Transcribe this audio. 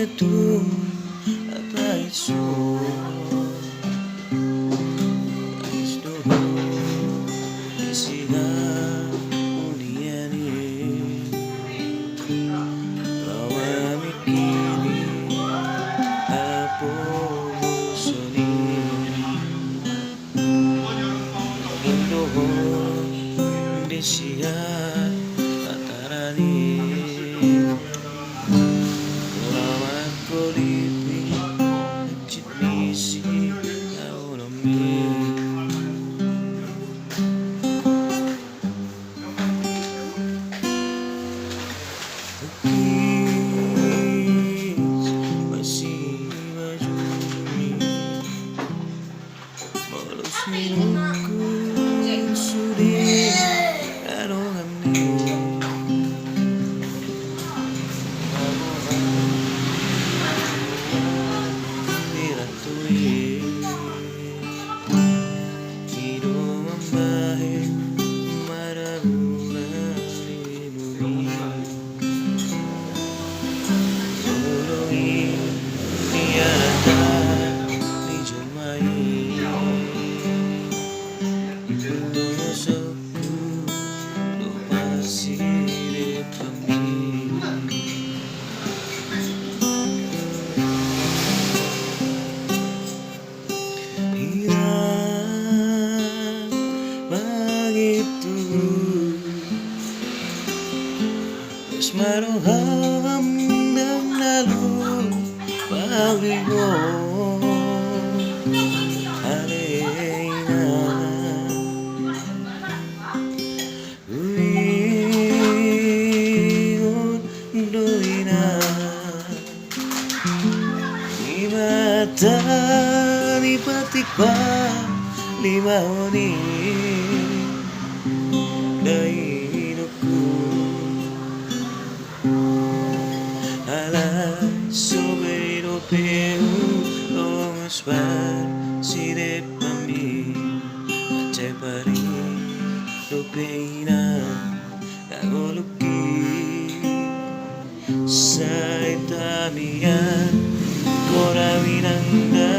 tu atraiso Istudo isiha uliani Lawa mikiri apo soni Mundo desiha atarani Masih menjunjungi Malos minumku sudi Aronganmu Dirantui Hidup membaik Marah-marah dimumi Begitu Maruham dan lalu Bagimu Alena Uiun Duina Di mata Di patikpa Lima oni Dainuku Alay sobre europeu Longas si de pami Aceh pari Rupeina Kagoluki Sa itamian Koraminanda